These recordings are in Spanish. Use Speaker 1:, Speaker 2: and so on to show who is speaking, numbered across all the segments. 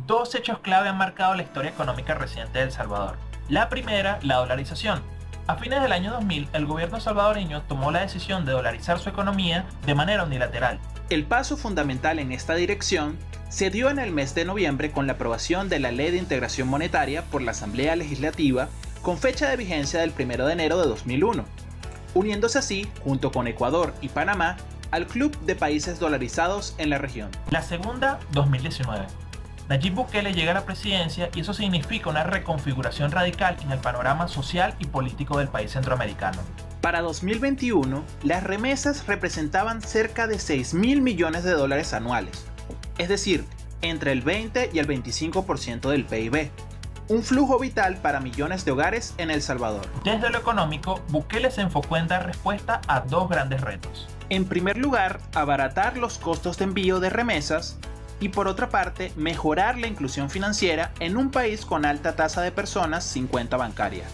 Speaker 1: dos hechos clave han marcado la historia económica reciente de El Salvador. La primera, la dolarización. A fines del año 2000, el gobierno salvadoreño tomó la decisión de dolarizar su economía de manera unilateral.
Speaker 2: El paso fundamental en esta dirección se dio en el mes de noviembre con la aprobación de la Ley de Integración Monetaria por la Asamblea Legislativa con fecha de vigencia del 1 de enero de 2001, uniéndose así, junto con Ecuador y Panamá, al club de países dolarizados en la región.
Speaker 1: La segunda, 2019. Nayib Bukele llega a la presidencia y eso significa una reconfiguración radical en el panorama social y político del país centroamericano.
Speaker 2: Para 2021, las remesas representaban cerca de 6.000 millones de dólares anuales, es decir, entre el 20 y el 25% del PIB. Un flujo vital para millones de hogares en El Salvador.
Speaker 1: Desde lo económico, Bukele se enfocó en dar respuesta a dos grandes retos.
Speaker 2: En primer lugar, abaratar los costos de envío de remesas y por otra parte, mejorar la inclusión financiera en un país con alta tasa de personas sin cuenta bancaria.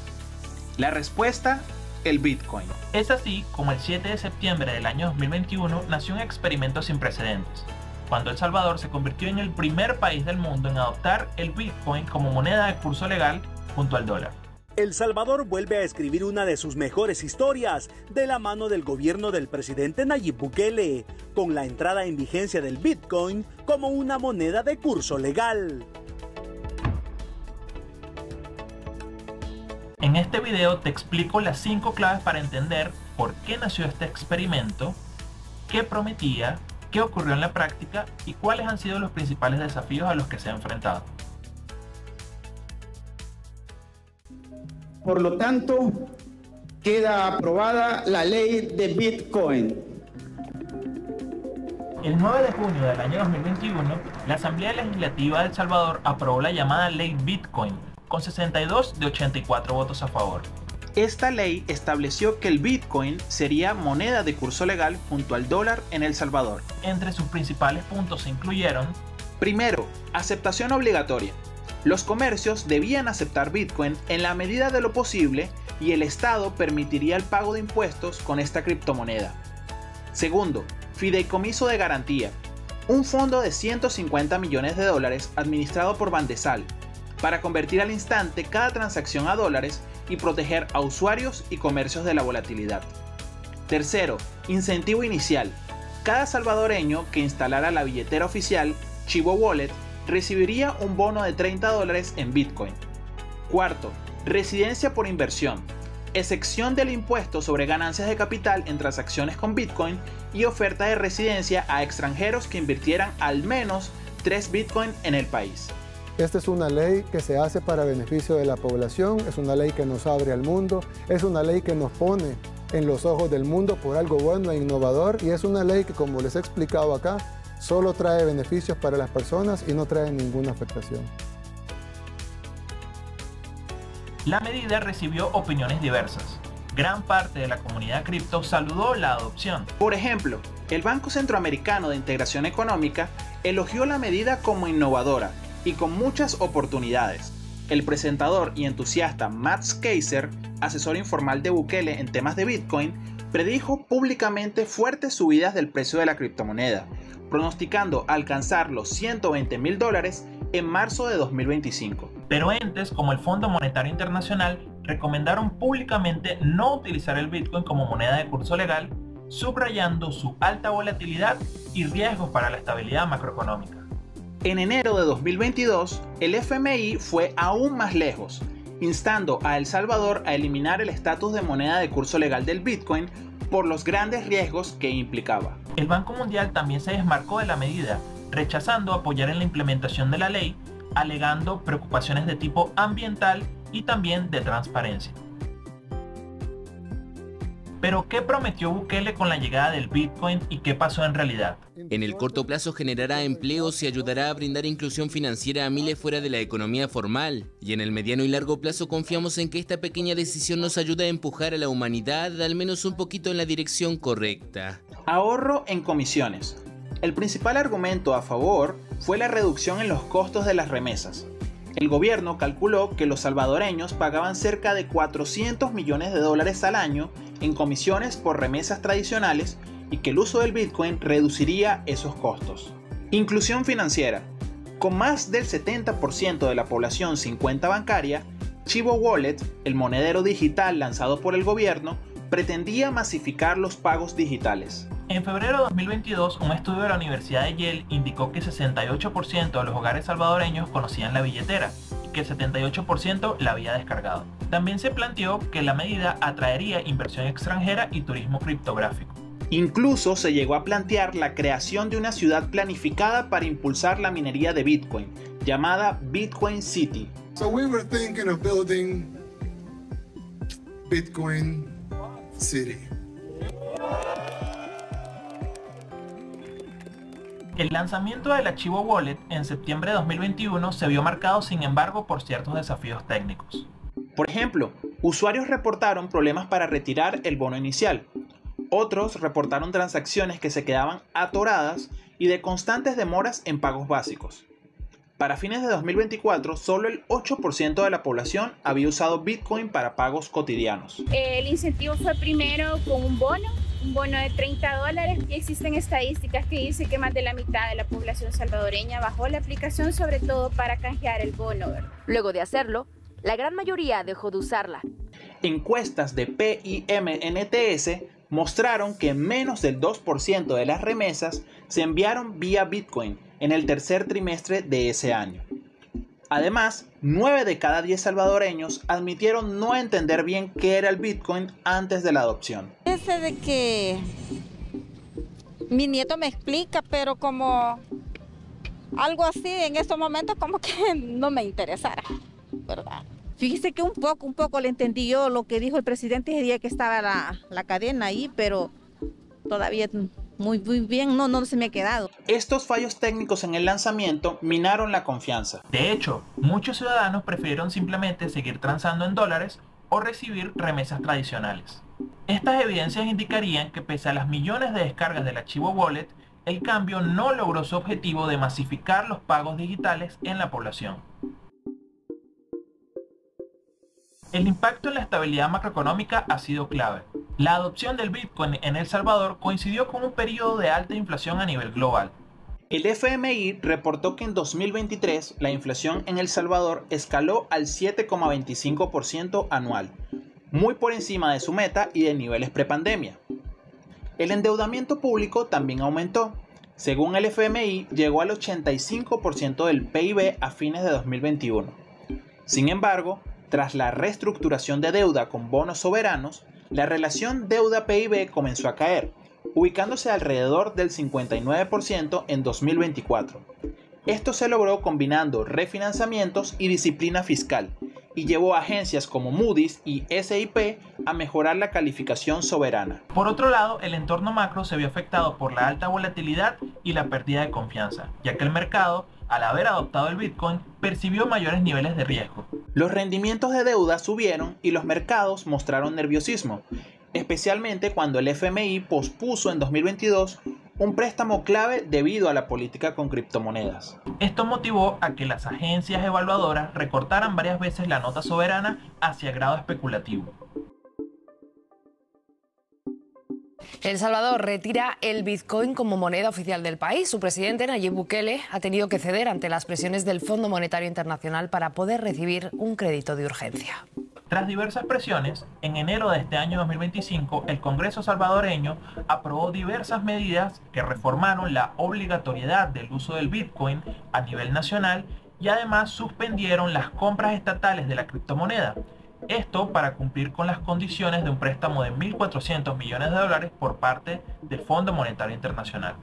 Speaker 2: La respuesta, el Bitcoin.
Speaker 1: Es así como el 7 de septiembre del año 2021 nació un experimento sin precedentes, cuando El Salvador se convirtió en el primer país del mundo en adoptar el Bitcoin como moneda de curso legal junto al dólar.
Speaker 3: El Salvador vuelve a escribir una de sus mejores historias de la mano del gobierno del presidente Nayib Bukele, con la entrada en vigencia del Bitcoin como una moneda de curso legal.
Speaker 1: En este video te explico las 5 claves para entender por qué nació este experimento, qué prometía, qué ocurrió en la práctica y cuáles han sido los principales desafíos a los que se ha enfrentado.
Speaker 4: Por lo tanto, queda aprobada la ley de Bitcoin.
Speaker 1: El 9 de junio del año 2021, la Asamblea Legislativa de El Salvador aprobó la llamada Ley Bitcoin, con 62 de 84 votos a favor.
Speaker 2: Esta ley estableció que el Bitcoin sería moneda de curso legal junto al dólar en El Salvador.
Speaker 1: Entre sus principales puntos se incluyeron:
Speaker 2: primero, aceptación obligatoria. Los comercios debían aceptar Bitcoin en la medida de lo posible y el Estado permitiría el pago de impuestos con esta criptomoneda. Segundo, fideicomiso de garantía. Un fondo de 150 millones de dólares administrado por Bandesal para convertir al instante cada transacción a dólares y proteger a usuarios y comercios de la volatilidad. Tercero, incentivo inicial. Cada salvadoreño que instalara la billetera oficial Chivo Wallet recibiría un bono de $30 en Bitcoin. Cuarto, residencia por inversión. Excepción del impuesto sobre ganancias de capital en transacciones con Bitcoin y oferta de residencia a extranjeros que invirtieran al menos 3 Bitcoin en el país.
Speaker 5: Esta es una ley que se hace para beneficio de la población, es una ley que nos abre al mundo, es una ley que nos pone en los ojos del mundo por algo bueno e innovador y es una ley que, como les he explicado acá, solo trae beneficios para las personas y no trae ninguna afectación.
Speaker 1: La medida recibió opiniones diversas. Gran parte de la comunidad cripto saludó la adopción.
Speaker 2: Por ejemplo, el Banco Centroamericano de Integración Económica elogió la medida como innovadora y con muchas oportunidades. El presentador y entusiasta Max Keiser, asesor informal de Bukele en temas de Bitcoin, predijo públicamente fuertes subidas del precio de la criptomoneda, pronosticando alcanzar los $120.000 en marzo de 2025.
Speaker 1: Pero entes como el Fondo Monetario Internacional recomendaron públicamente no utilizar el Bitcoin como moneda de curso legal, subrayando su alta volatilidad y riesgos para la estabilidad macroeconómica.
Speaker 2: En enero de 2022, el FMI fue aún más lejos, instando a El Salvador a eliminar el estatus de moneda de curso legal del Bitcoin por los grandes riesgos que implicaba.
Speaker 1: El Banco Mundial también se desmarcó de la medida, rechazando apoyar en la implementación de la ley, alegando preocupaciones de tipo ambiental y también de transparencia. Pero, ¿qué prometió Bukele con la llegada del Bitcoin y qué pasó en realidad?
Speaker 6: En el corto plazo generará empleos y ayudará a brindar inclusión financiera a miles fuera de la economía formal. Y en el mediano y largo plazo confiamos en que esta pequeña decisión nos ayude a empujar a la humanidad al menos un poquito en la dirección correcta.
Speaker 2: Ahorro en comisiones. El principal argumento a favor fue la reducción en los costos de las remesas. El gobierno calculó que los salvadoreños pagaban cerca de $400 millones al año en comisiones por remesas tradicionales y que el uso del Bitcoin reduciría esos costos. Inclusión financiera. Con más del 70% de la población sin cuenta bancaria, Chivo Wallet, el monedero digital lanzado por el gobierno, pretendía masificar los pagos digitales.
Speaker 1: En febrero de 2022, un estudio de la Universidad de Yale indicó que 68% de los hogares salvadoreños conocían la billetera y que el 78% la había descargado. También se planteó que la medida atraería inversión extranjera y turismo criptográfico.
Speaker 2: Incluso se llegó a plantear la creación de una ciudad planificada para impulsar la minería de Bitcoin, llamada Bitcoin City.
Speaker 7: So we were thinking of building Bitcoin City.
Speaker 1: El lanzamiento del archivo Wallet en septiembre de 2021 se vio marcado, sin embargo, por ciertos desafíos técnicos.
Speaker 2: Por ejemplo, usuarios reportaron problemas para retirar el bono inicial. Otros reportaron transacciones que se quedaban atoradas y de constantes demoras en pagos básicos. Para fines de 2024, solo el 8% de la población había usado Bitcoin para pagos cotidianos.
Speaker 8: El incentivo fue primero con un bono de $30 y existen estadísticas que dicen que más de la mitad de la población salvadoreña bajó la aplicación, sobre todo para canjear el bono.
Speaker 9: Luego de hacerlo, la gran mayoría dejó de usarla.
Speaker 2: Encuestas de PIMNTS mostraron que menos del 2% de las remesas se enviaron vía Bitcoin en el tercer trimestre de ese año. Además, 9 de cada 10 salvadoreños admitieron no entender bien qué era el Bitcoin antes de la adopción.
Speaker 10: Ese de que mi nieto me explica, pero como algo así en estos momentos como que no me interesara, ¿verdad?
Speaker 11: Fíjese que un poco le entendí yo lo que dijo el presidente ese día que estaba la cadena ahí, pero todavía muy bien no se me ha quedado.
Speaker 2: Estos fallos técnicos en el lanzamiento minaron la confianza.
Speaker 1: De hecho, muchos ciudadanos prefirieron simplemente seguir transando en dólares o recibir remesas tradicionales. Estas evidencias indicarían que pese a las millones de descargas del archivo Wallet, el cambio no logró su objetivo de masificar los pagos digitales en la población. El impacto en la estabilidad macroeconómica ha sido clave. La adopción del Bitcoin en El Salvador coincidió con un periodo de alta inflación a nivel global.
Speaker 2: El FMI reportó que en 2023 la inflación en El Salvador escaló al 7,25% anual, muy por encima de su meta y de niveles prepandemia. El endeudamiento público también aumentó. Según el FMI, llegó al 85% del PIB a fines de 2021. Sin embargo, tras la reestructuración de deuda con bonos soberanos, la relación deuda-PIB comenzó a caer, ubicándose alrededor del 59% en 2024. Esto se logró combinando refinanciamientos y disciplina fiscal, y llevó a agencias como Moody's y SIP a mejorar la calificación soberana.
Speaker 1: Por otro lado, el entorno macro se vio afectado por la alta volatilidad y la pérdida de confianza, ya que el mercado, al haber adoptado el Bitcoin, percibió mayores niveles de riesgo.
Speaker 2: Los rendimientos de deuda subieron y los mercados mostraron nerviosismo, especialmente cuando el FMI pospuso en 2022 un préstamo clave debido a la política con criptomonedas.
Speaker 1: Esto motivó a que las agencias evaluadoras recortaran varias veces la nota soberana hacia grado especulativo.
Speaker 12: El Salvador retira el Bitcoin como moneda oficial del país. Su presidente, Nayib Bukele, ha tenido que ceder ante las presiones del Fondo Monetario Internacional para poder recibir un crédito de urgencia.
Speaker 1: Tras diversas presiones, en enero de este año 2025, el Congreso salvadoreño aprobó diversas medidas que reformaron la obligatoriedad del uso del Bitcoin a nivel nacional y además suspendieron las compras estatales de la criptomoneda. Esto para cumplir con las condiciones de un préstamo de $1.400 millones por parte del Fondo Monetario Internacional.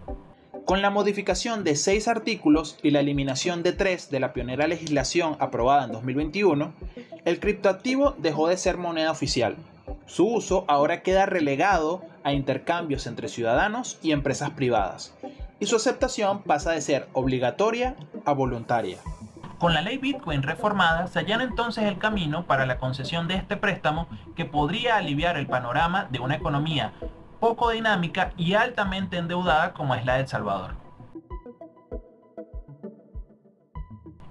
Speaker 2: Con la modificación de 6 artículos y la eliminación de 3 de la pionera legislación aprobada en 2021, el criptoactivo dejó de ser moneda oficial. Su uso ahora queda relegado a intercambios entre ciudadanos y empresas privadas, y su aceptación pasa de ser obligatoria a voluntaria.
Speaker 1: Con la ley Bitcoin reformada, se allana entonces el camino para la concesión de este préstamo que podría aliviar el panorama de una economía poco dinámica y altamente endeudada como es la de El Salvador.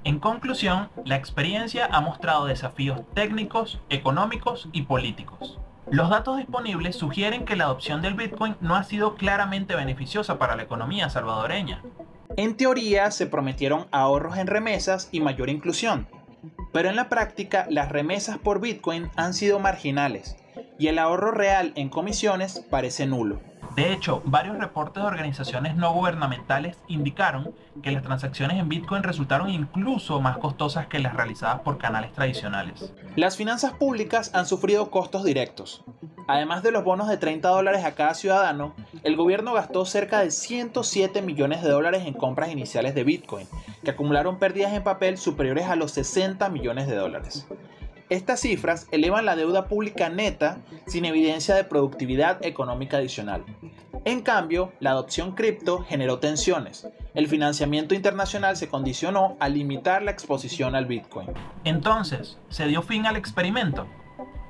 Speaker 1: En conclusión, la experiencia ha mostrado desafíos técnicos, económicos y políticos. Los datos disponibles sugieren que la adopción del Bitcoin no ha sido claramente beneficiosa para la economía salvadoreña.
Speaker 2: En teoría se prometieron ahorros en remesas y mayor inclusión, pero en la práctica las remesas por Bitcoin han sido marginales y el ahorro real en comisiones parece nulo.
Speaker 1: De hecho, varios reportes de organizaciones no gubernamentales indicaron que las transacciones en Bitcoin resultaron incluso más costosas que las realizadas por canales tradicionales.
Speaker 2: Las finanzas públicas han sufrido costos directos. Además de los bonos de $30 a cada ciudadano, el gobierno gastó cerca de 107 millones de dólares en compras iniciales de Bitcoin, que acumularon pérdidas en papel superiores a los 60 millones de dólares. Estas cifras elevan la deuda pública neta sin evidencia de productividad económica adicional. En cambio, la adopción cripto generó tensiones. El financiamiento internacional se condicionó a limitar la exposición al Bitcoin.
Speaker 1: Entonces, ¿se dio fin al experimento?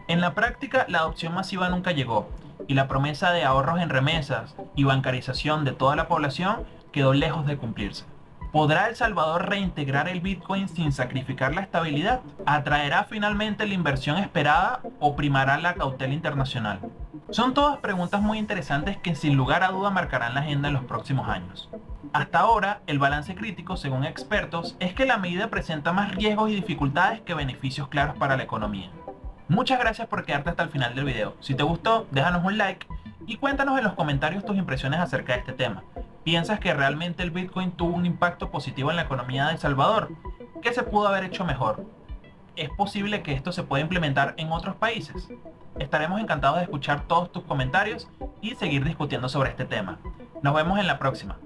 Speaker 1: En la práctica, la adopción masiva nunca llegó, y la promesa de ahorros en remesas y bancarización de toda la población quedó lejos de cumplirse. ¿Podrá El Salvador reintegrar el Bitcoin sin sacrificar la estabilidad? ¿Atraerá finalmente la inversión esperada o primará la cautela internacional? Son todas preguntas muy interesantes que sin lugar a duda marcarán la agenda en los próximos años. Hasta ahora, el balance crítico, según expertos, es que la medida presenta más riesgos y dificultades que beneficios claros para la economía. Muchas gracias por quedarte hasta el final del video. Si te gustó, déjanos un like y cuéntanos en los comentarios tus impresiones acerca de este tema. ¿Piensas que realmente el Bitcoin tuvo un impacto positivo en la economía de El Salvador? ¿Qué se pudo haber hecho mejor? ¿Es posible que esto se pueda implementar en otros países? Estaremos encantados de escuchar todos tus comentarios y seguir discutiendo sobre este tema. Nos vemos en la próxima.